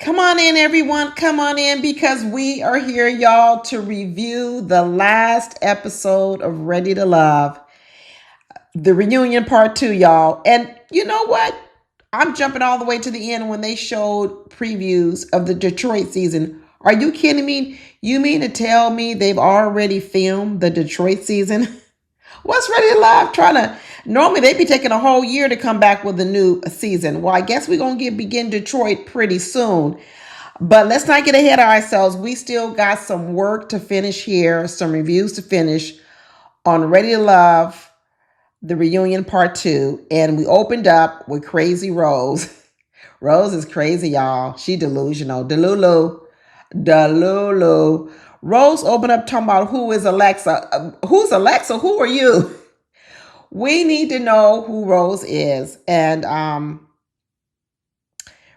Come on in, everyone. Come on in because we are here, y'all, to review the last episode of Ready to Love, the reunion part two, y'all. And you know what? I'm jumping all the way to the end when they showed previews of the Detroit season. Are you kidding me? You mean to tell me they've already filmed the Detroit season? What's Ready to Love trying to? Normally they'd be taking a whole year to come back with a new season. Well, I guess we're gonna begin Detroit pretty soon. But let's not get ahead of ourselves. We still got some work to finish here, some reviews to finish on Ready to Love, the reunion part two. And we opened up with Crazy Rose. Rose is crazy, y'all. She delusional. Delulu. Rose opened up talking about who is Alexa. Who's Alexa? Who are you? We need to know who Rose is. And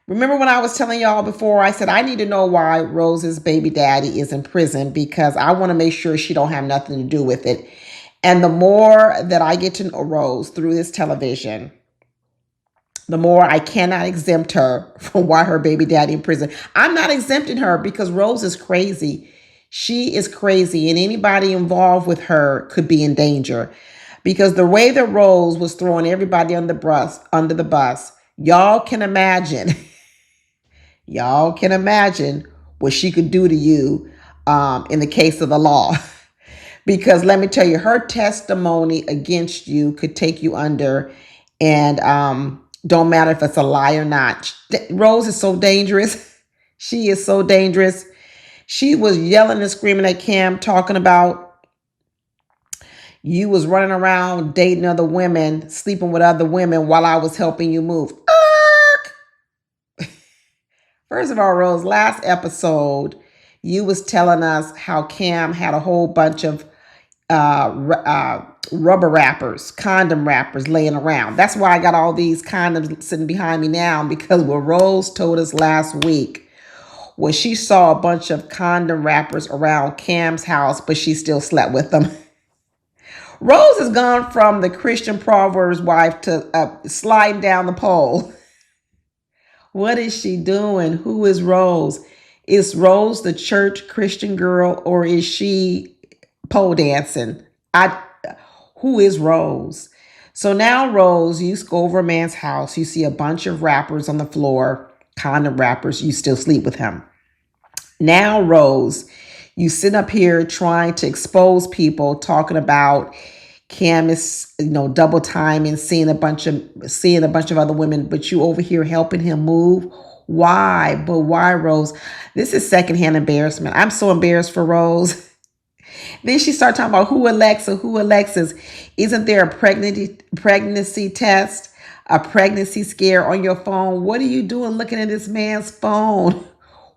remember when I was telling y'all before, I said I need to know why Rose's baby daddy is in prison because I want to make sure she don't have nothing to do with it. And the more that I get to know Rose through this television, the more I cannot exempt her from why her baby daddy in prison. I'm not exempting her because Rose is crazy. She is crazy, and anybody involved with her could be in danger. Because the way that Rose was throwing everybody under the bus, y'all can imagine. Y'all can imagine what she could do to you in the case of the law. Because let me tell you, her testimony against you could take you under, and don't matter if it's a lie or not. Rose is so dangerous. She is so dangerous. She was yelling and screaming at Cam, talking about you was running around dating other women, sleeping with other women while I was helping you move. First of all, Rose, last episode, you was telling us how Cam had a whole bunch of rubber wrappers, condom wrappers laying around. That's why I got all these condoms sitting behind me now, because what Rose told us last week was she saw a bunch of condom wrappers around Cam's house, but she still slept with them. Rose has gone from the Christian Proverbs wife to sliding down the pole. What is she doing? Who is Rose? Is Rose the church Christian girl, or is she pole dancing? Who is Rose? So now, Rose, you go over a man's house, you see a bunch of wrappers on the floor, condom wrappers, you still sleep with him. Now, Rose, you sit up here trying to expose people, talking about Cam is, double time and seeing a bunch of other women, but you over here helping him move. Why? But why, Rose? This is secondhand embarrassment. I'm so embarrassed for Rose. Then she started talking about who Alexis. Isn't there a pregnancy test, a pregnancy scare on your phone? What are you doing looking at this man's phone?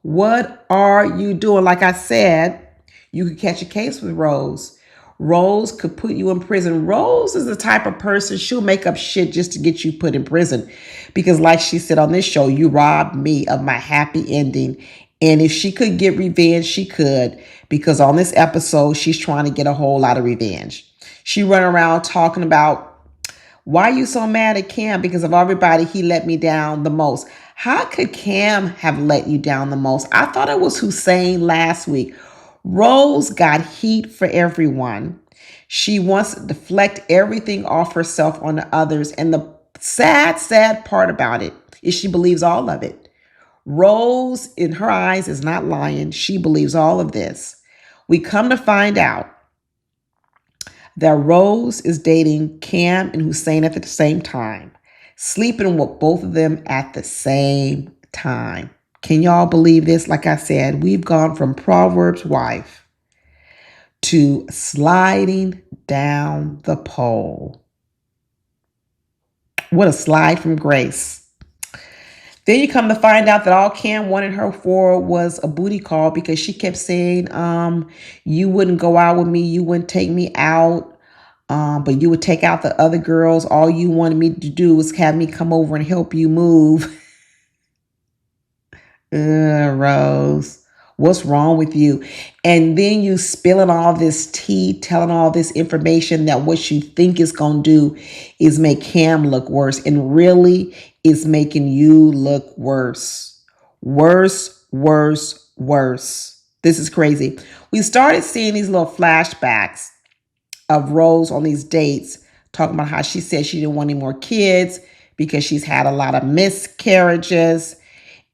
What are you doing? Like I said, you could catch a case with Rose. Rose could put you in prison. Rose is the type of person, she'll make up shit just to get you put in prison. Because like she said on this show, you robbed me of my happy ending. And if she could get revenge, she could. Because on this episode, she's trying to get a whole lot of revenge. She run around talking about, why are you so mad at Cam? Because of everybody, he let me down the most. How could Cam have let you down the most? I thought it was Hussein last week. Rose got heat for everyone. She wants to deflect everything off herself on the others. And the sad part about it is she believes all of it. Rose, in her eyes, is not lying. She believes all of this. We come to find out that Rose is dating Cam and Hussein at the same time, sleeping with both of them at the same time. Can y'all believe this? Like I said, we've gone from Proverbs wife to sliding down the pole. What a slide from grace. Then you come to find out that all Cam wanted her for was a booty call, because she kept saying, you wouldn't go out with me, you wouldn't take me out, but you would take out the other girls. All you wanted me to do was have me come over and help you move. Rose, what's wrong with you? And then you spilling all this tea, telling all this information that what you think is going to do is make Cam look worse, and really is making you look worse. Worse, worse, worse. This is crazy. We started seeing these little flashbacks of Rose on these dates, talking about how she said she didn't want any more kids because she's had a lot of miscarriages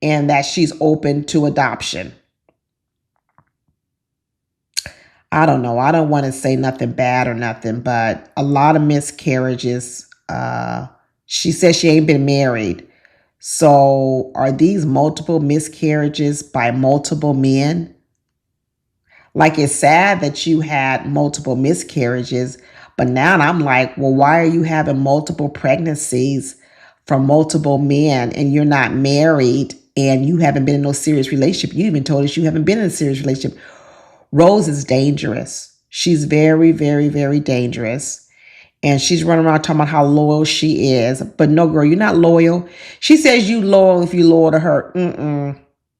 and that she's open to adoption. I don't know. I don't want to say nothing bad or nothing, but a lot of miscarriages. She says she ain't been married. So are these multiple miscarriages by multiple men? Like, it's sad that you had multiple miscarriages, but now I'm like, well, why are you having multiple pregnancies from multiple men and you're not married and you haven't been in no serious relationship? You even told us you haven't been in a serious relationship. Rose is dangerous. She's very, very, very dangerous. And she's running around talking about how loyal she is. But no, girl, you're not loyal. She says you loyal if you loyal to her.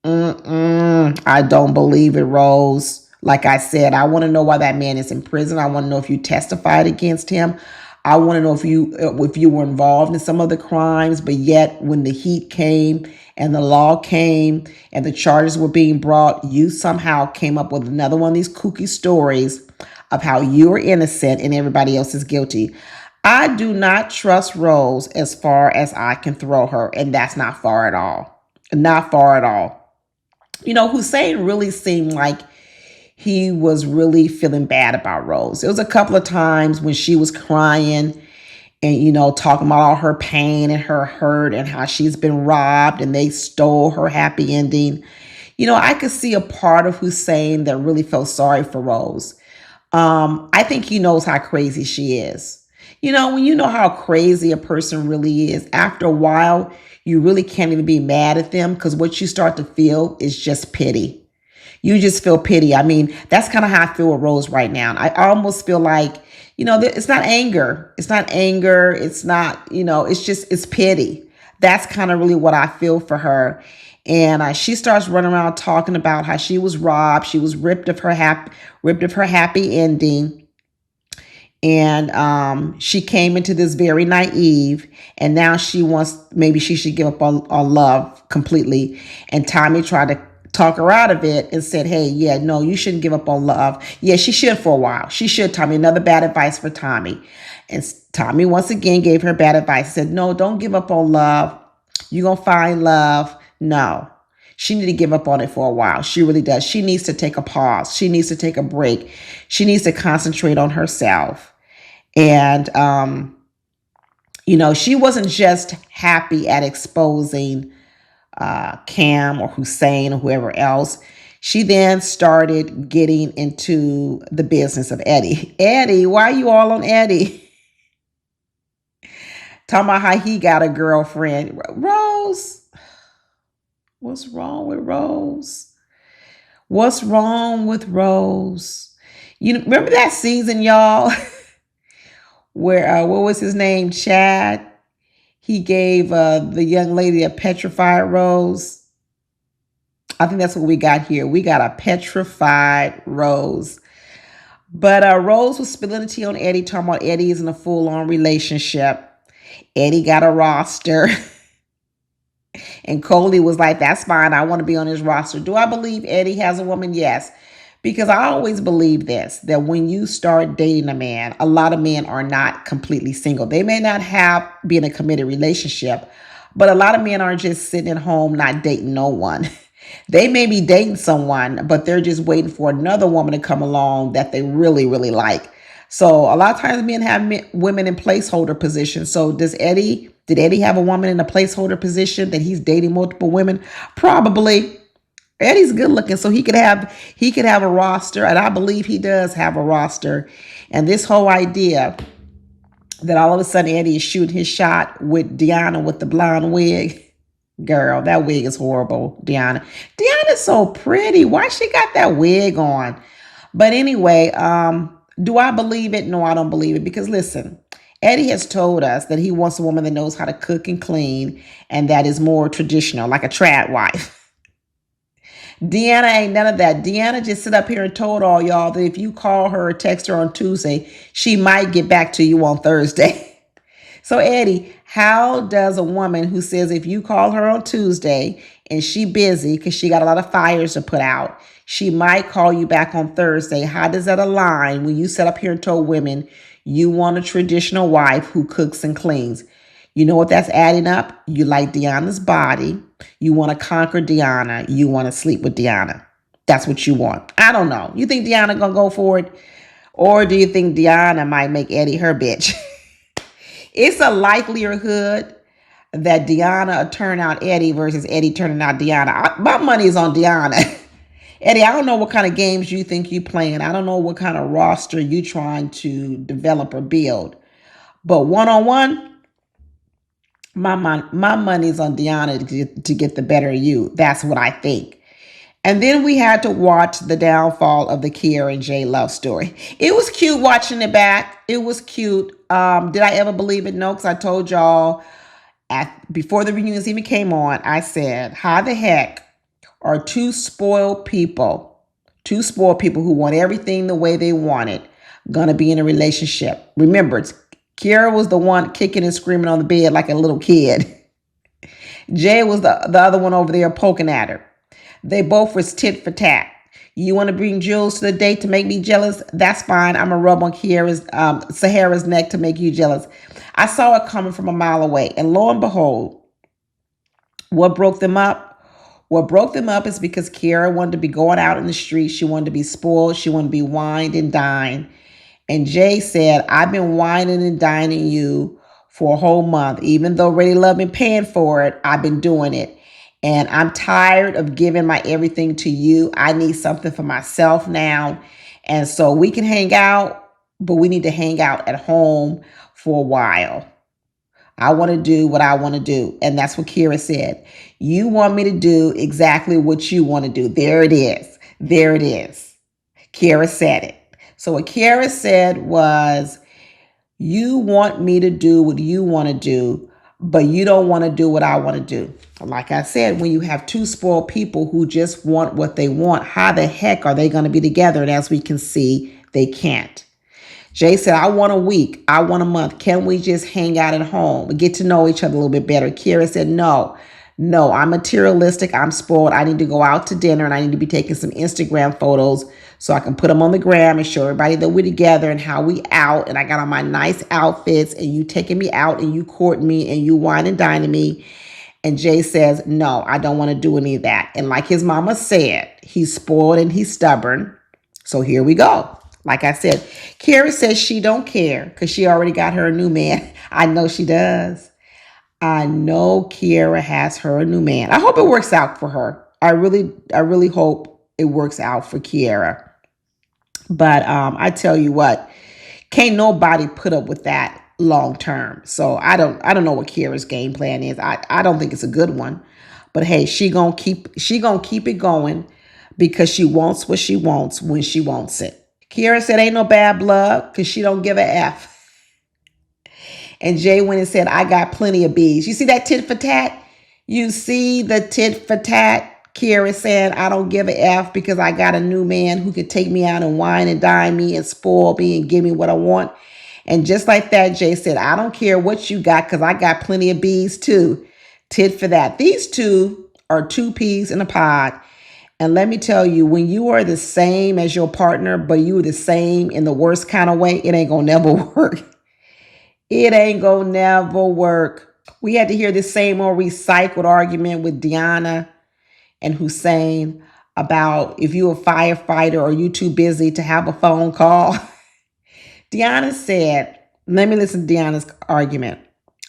I don't believe it, Rose. Like I said, I want to know why that man is in prison. I want to know if you testified against him. I want to know if you were involved in some of the crimes, but yet when the heat came and the law came and the charges were being brought, you somehow came up with another one of these kooky stories of how you are innocent and everybody else is guilty. I do not trust Rose as far as I can throw her, and that's not far at all. Not far at all. You know, Hussein really seemed like he was really feeling bad about Rose. It was a couple of times when she was crying and, talking about all her pain and her hurt and how she's been robbed and they stole her happy ending. I could see a part of Hussein that really felt sorry for Rose. I think he knows how crazy she is. When you know how crazy a person really is, after a while, you really can't even be mad at them because what you start to feel is just pity. You just feel pity. I mean, that's kind of how I feel with Rose right now. I almost feel like, it's not anger. It's not anger. It's not, it's pity. That's kind of really what I feel for her. And she starts running around talking about how she was robbed. She was ripped of her happy ending. And she came into this very naive, and now maybe she should give up on love completely. And Tommy tried to talk her out of it and said, hey, yeah, no, you shouldn't give up on love. Yeah, she should for a while. She should, Tommy. Another bad advice for Tommy. And Tommy once again gave her bad advice. Said, no, don't give up on love. You're going to find love. No. She needs to give up on it for a while. She really does. She needs to take a pause. She needs to take a break. She needs to concentrate on herself. And, she wasn't just happy at exposing Cam or Hussein or whoever else. She then started getting into the business of Eddie. Eddie, why are you all on Eddie? Talking about how he got a girlfriend. Rose, what's wrong with Rose? What's wrong with Rose? Remember that season, y'all, where, what was his name? Chad. He gave the young lady a petrified rose. I think that's what we got here. We got a petrified rose. But Rose was spilling the tea on Eddie, talking about Eddie is in a full-on relationship. Eddie got a roster. And Coley was like, that's fine. I want to be on his roster. Do I believe Eddie has a woman? Yes. Because I always believe this, that when you start dating a man, a lot of men are not completely single. They may not be in a committed relationship, but a lot of men are just sitting at home, not dating no one. They may be dating someone, but they're just waiting for another woman to come along that they really, really like. So a lot of times men have women in placeholder positions. So did Eddie have a woman in a placeholder position that he's dating multiple women? Probably. Eddie's good looking, so he could have a roster, and I believe he does have a roster. And this whole idea that all of a sudden Eddie is shooting his shot with Deanna with the blonde wig. Girl, that wig is horrible, Deanna. Deanna's so pretty. Why she got that wig on? But anyway, do I believe it? No, I don't believe it. Because listen, Eddie has told us that he wants a woman that knows how to cook and clean and that is more traditional, like a trad wife. Deanna ain't none of that. Deanna just sit up here and told all y'all that if you call her or text her on Tuesday, she might get back to you on Thursday. So Eddie, how does a woman who says if you call her on Tuesday and she busy because she got a lot of fires to put out, she might call you back on Thursday. How does that align when you set up here and told women you want a traditional wife who cooks and cleans? You know what that's adding up? You like Deanna's body. You want to conquer Deanna. You want to sleep with Deanna. That's what you want. I don't know. You think Deanna gonna go for it? Or do you think Deanna might make Eddie her bitch? It's a likelihood that Deanna turn out Eddie versus Eddie turning out Deanna. My money is on Deanna. Eddie, I don't know what kind of games you think you playing. I don't know what kind of roster you trying to develop or build. But one-on-one, my money's on Deanna to get the better of you. That's what I think. And then we had to watch the downfall of the Kiara and Jay love story. It was cute watching it back. It was cute. Did I ever believe it? No, because I told y'all before the reunions even came on, I said, how the heck are two spoiled people who want everything the way they want it, gonna be in a relationship? Remember, Kiara was the one kicking and screaming on the bed like a little kid. Jay was the other one over there poking at her. They both was tit for tat. You want to bring Jules to the date to make me jealous? That's fine. I'm going to rub on Sahara's neck to make you jealous. I saw it coming from a mile away. And lo and behold, what broke them up? What broke them up is because Kiara wanted to be going out in the street. She wanted to be spoiled. She wanted to be wined and dined. And Jay said, I've been whining and dining you for a whole month. Even though Ready Love been paying for it, I've been doing it. And I'm tired of giving my everything to you. I need something for myself now. And so we can hang out, but we need to hang out at home for a while. I want to do what I want to do. And that's what Kiara said. You want me to do exactly what you want to do. There it is. There it is. Kiara said it. So what Kiara said was, you want me to do what you want to do, but you don't want to do what I want to do. Like I said, when you have two spoiled people who just want what they want, how the heck are they going to be together? And as we can see, they can't. Jay said, I want a week. I want a month. Can we just hang out at home and get to know each other a little bit better? Kiara said, no, I'm materialistic. I'm spoiled. I need to go out to dinner and I need to be taking some Instagram photos so I can put them on the gram and show everybody that we're together and how we out. And I got on my nice outfits and you taking me out and you courting me and you wine and dining me. And Jay says, no, I don't want to do any of that. And like his mama said, he's spoiled and he's stubborn. So here we go. Like I said, Kiara says she don't care because she already got her a new man. I know she does. I know Kiara has her a new man. I hope it works out for her. I really hope it works out for Kiara. But I tell you what, can't nobody put up with that long term. So I don't know what Kiara's game plan is. I don't think it's a good one. But hey, she gonna keep it going because she wants what she wants when she wants it. Kiara said ain't no bad blood because she don't give a F. And Jay went and said, I got plenty of bees. You see that tit for tat? You see the tit for tat? Kiara said, I don't give a F because I got a new man who could take me out and wine and dine me and spoil me and give me what I want. And just like that, Jay said, I don't care what you got because I got plenty of bees too. Tit for that. These two are two peas in a pod. And let me tell you, when you are the same as your partner, but you are the same in the worst kind of way, it ain't gonna never work. It ain't gonna never work. We had to hear the same old recycled argument with Deanna and Hussein about if you're a firefighter or you too busy to have a phone call. Deanna said, let me listen to Deanna's argument.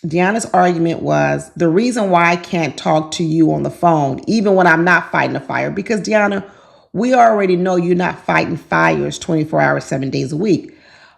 Deanna's argument was the reason why I can't talk to you on the phone, even when I'm not fighting a fire, because Deanna, we already know you're not fighting fires 24 hours, 7 days a week.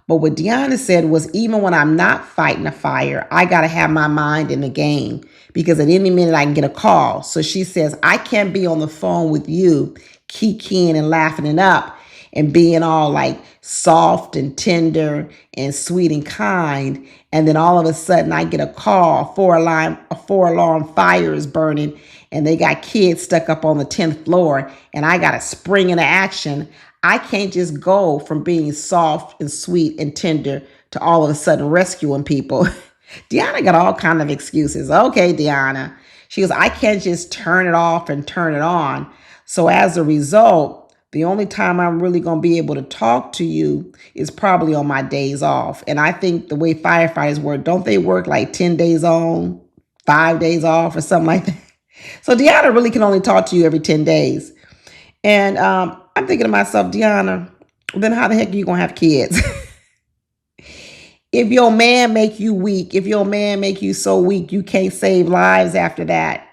But what Deanna said was even when I'm not fighting a fire, I got to have my mind in the game because at any minute I can get a call. So she says, I can't be on the phone with you, kikiing and laughing it up and being all like soft and tender and sweet and kind. And then all of a sudden I get a call, a four-alarm fire is burning and they got kids stuck up on the 10th floor and I got to spring into action. I can't just go from being soft and sweet and tender to all of a sudden rescuing people. Deanna got all kind of excuses. Okay, Deanna. She goes, I can't just turn it off and turn it on. So as a result, the only time I'm really going to be able to talk to you is probably on my days off. And I think the way firefighters work, don't they work like 10 days on, 5 days off or something like that? So Deanna really can only talk to you every 10 days. And I'm thinking to myself, Deanna, then how the heck are you going to have kids? If your man make you weak, if your man make you so weak you can't save lives after that,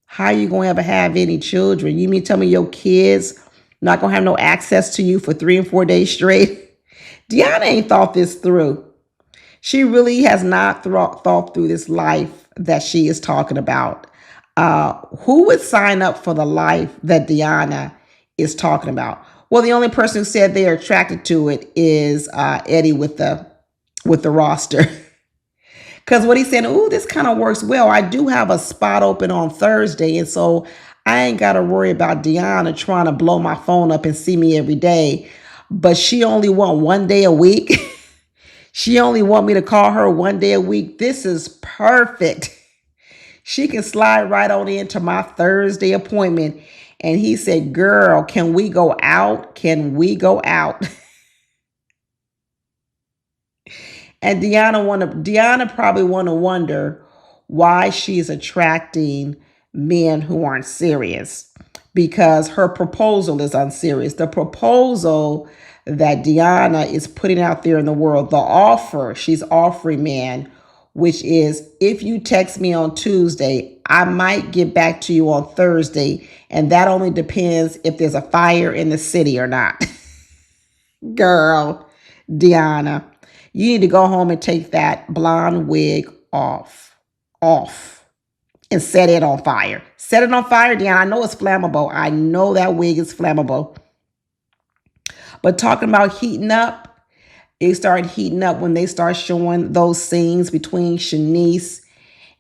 how are you going to ever have any children? You mean tell me your kids not going to have no access to you for 3 and 4 days straight? Deanna ain't thought this through. She really has not thought through this life that she is talking about. Who would sign up for the life that Deanna is talking about? Well, the only person who said they are attracted to it is Eddie with the roster. Because what he said, ooh, this kind of works well. I do have a spot open on Thursday, and so I ain't got to worry about Deanna trying to blow my phone up and see me every day. But she only want 1 day a week. She only want me to call her 1 day a week. This is perfect. She can slide right on into my Thursday appointment. And he said, girl, can we go out? Can we go out? And Deanna probably want to wonder why she's attracting men who aren't serious, because her proposal is unserious. The proposal that Deanna is putting out there in the world, the offer she's offering men, which is, if you text me on Tuesday, I might get back to you on Thursday. And that only depends if there's a fire in the city or not. Girl, Deanna, you need to go home and take that blonde wig off, and set it on fire. Set it on fire, Deanna. I know it's flammable. I know that wig is flammable. But talking about heating up, it started heating up when they start showing those scenes between Shanice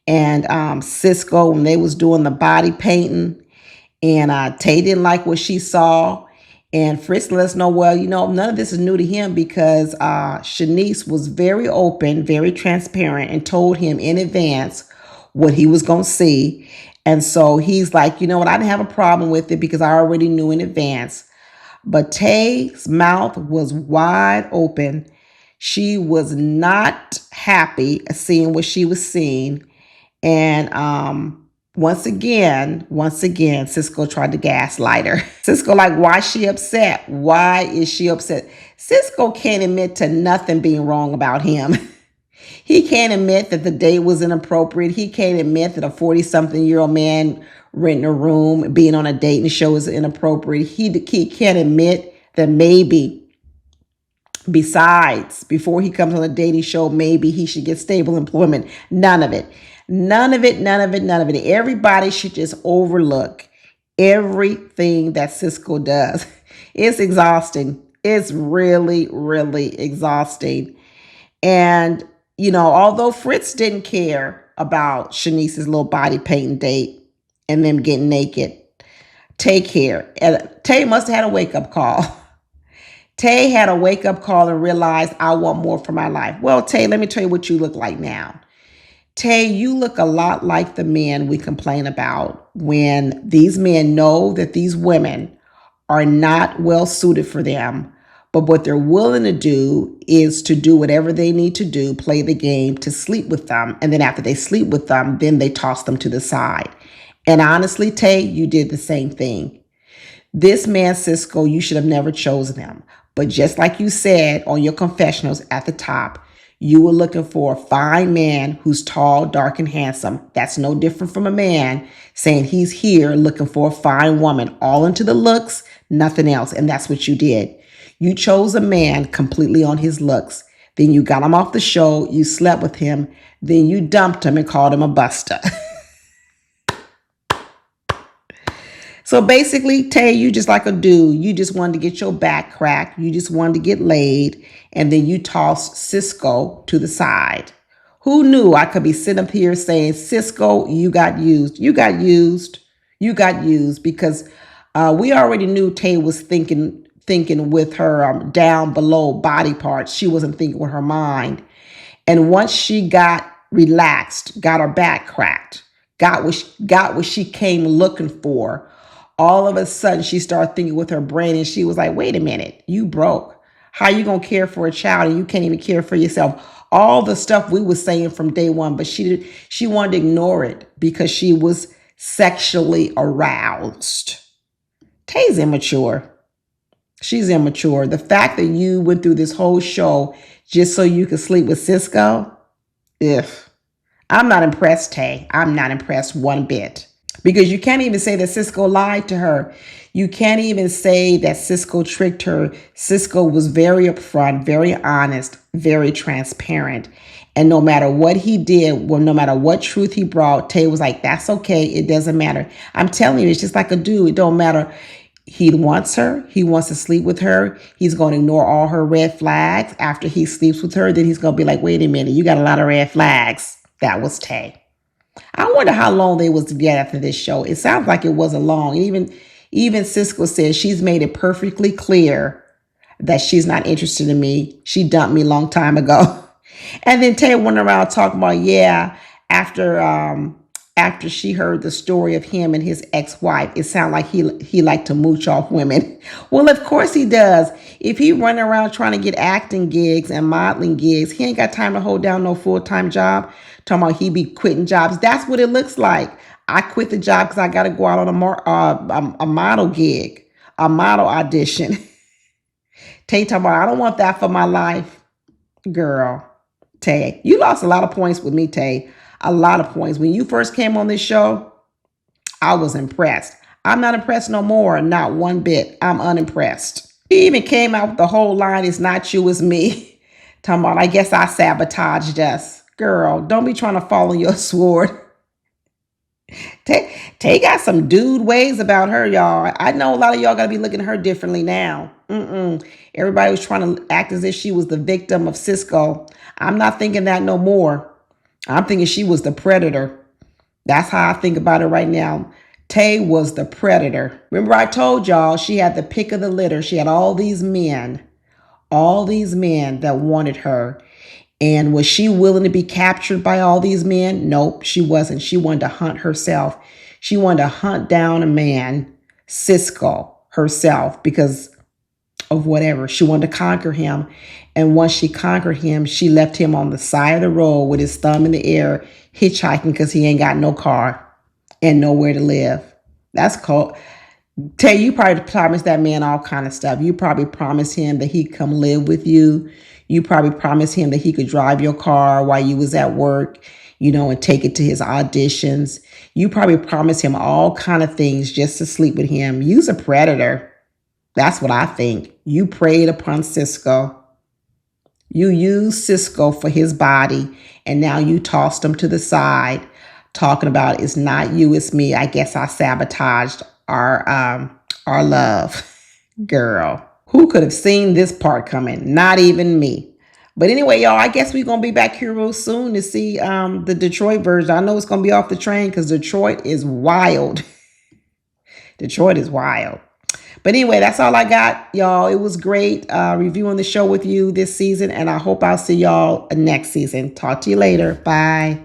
and Cisco when they was doing the body painting. And Taye didn't like what she saw. And Fritz let us know, well, none of this is new to him, because Shanice was very open, very transparent, and told him in advance what he was going to see. And so he's like, you know what, I didn't have a problem with it because I already knew in advance. But Taye's mouth was wide open. She was not happy seeing what she was seeing. And once again, Cisco tried to gaslight her. Cisco like, why is she upset? Why is she upset? Cisco can't admit to nothing being wrong about him. He can't admit that the date was inappropriate. He can't admit that a 40-something-year-old man renting a room, being on a dating show is inappropriate. He can't admit that maybe, besides, before he comes on a dating show, maybe he should get stable employment. None of it. None of it. Everybody should just overlook everything that Cisco does. It's exhausting. It's really, really exhausting. And, although Fritz didn't care about Shanice's little body painting date and them getting naked, Taye cared. And Taye must have had a wake-up call. Taye had a wake-up call and realized, I want more for my life. Well, Taye, let me tell you what you look like now. Taye, you look a lot like the men we complain about when these men know that these women are not well suited for them, but what they're willing to do is to do whatever they need to do, play the game, to sleep with them. And then after they sleep with them, then they toss them to the side. And honestly, Taye, you did the same thing. This man, Cisco, you should have never chosen him. But just like you said on your confessionals at the top, you were looking for a fine man who's tall, dark, and handsome. That's no different from a man saying he's here looking for a fine woman, all into the looks, nothing else. And that's what you did. You chose a man completely on his looks. Then you got him off the show. You slept with him. Then you dumped him and called him a buster. So basically, Taye, you just like a dude. You just wanted to get your back cracked. You just wanted to get laid. And then you tossed Cisco to the side. Who knew I could be sitting up here saying, Cisco, you got used. You got used. You got used, because we already knew Taye was thinking with her down below body parts. She wasn't thinking with her mind. And once she got relaxed, got her back cracked, got what she came looking for. All of a sudden, she started thinking with her brain, and she was like, wait a minute, you broke. How you going to care for a child and you can't even care for yourself? All the stuff we was saying from day one, but she wanted to ignore it because she was sexually aroused. Tay's immature. She's immature. The fact that you went through this whole show just so you could sleep with Cisco, if I'm not impressed, Tay. I'm not impressed one bit. Because you can't even say that Cisco lied to her. You can't even say that Cisco tricked her. Cisco was very upfront, very honest, very transparent. And no matter what he did, well, no matter what truth he brought, Tay was like, that's okay. It doesn't matter. I'm telling you, it's just like a dude. It don't matter. He wants her. He wants to sleep with her. He's going to ignore all her red flags. After he sleeps with her, then he's going to be like, wait a minute, you got a lot of red flags. That was Tay. I wonder how long they was together after this show. It sounds like it wasn't long. Even Cisco says she's made it perfectly clear that she's not interested in me. She dumped me a long time ago. And then Tay went around talking about, yeah, after she heard the story of him and his ex-wife, it sounded like he liked to mooch off women. Well, of course he does. If he running around trying to get acting gigs and modeling gigs, he ain't got time to hold down no full-time job. Talking about he be quitting jobs. That's what it looks like. I quit the job because I got to go out on a model gig, a model audition. Tay talking about, I don't want that for my life. Girl, Tay, you lost a lot of points with me, Tay. A lot of points. When you first came on this show, I was impressed. I'm not impressed no more. Not one bit. I'm unimpressed. He even came out with the whole line, it's not you, it's me. Talking about, I guess I sabotaged us. Girl, don't be trying to fall on your sword. Tay got some dude ways about her, y'all. I know a lot of y'all got to be looking at her differently now. Everybody was trying to act as if she was the victim of Cisco. I'm not thinking that no more. I'm thinking she was the predator. That's how I think about it right now. Tay was the predator. Remember I told y'all she had the pick of the litter. She had all these men that wanted her. And was she willing to be captured by all these men? Nope, she wasn't. She wanted to hunt herself. She wanted to hunt down a man, Cisco, herself, because of whatever. She wanted to conquer him. And once she conquered him, she left him on the side of the road with his thumb in the air, hitchhiking because he ain't got no car and nowhere to live. That's cold. Tay, you probably promised that man all kind of stuff. You probably promised him that he'd come live with you. You probably promised him that he could drive your car while you was at work, and take it to his auditions. You probably promised him all kind of things just to sleep with him. You's a predator. That's what I think. You preyed upon Cisco. You used Cisco for his body, and now you tossed him to the side, talking about it's not you, it's me. I guess I sabotaged our love. Girl, who could have seen this part coming? Not even me. But anyway, y'all, I guess we're going to be back here real soon to see the Detroit version. I know it's going to be off the train because Detroit is wild. Detroit is wild. But anyway, that's all I got, y'all. It was great reviewing the show with you this season, and I hope I'll see y'all next season. Talk to you later. Bye.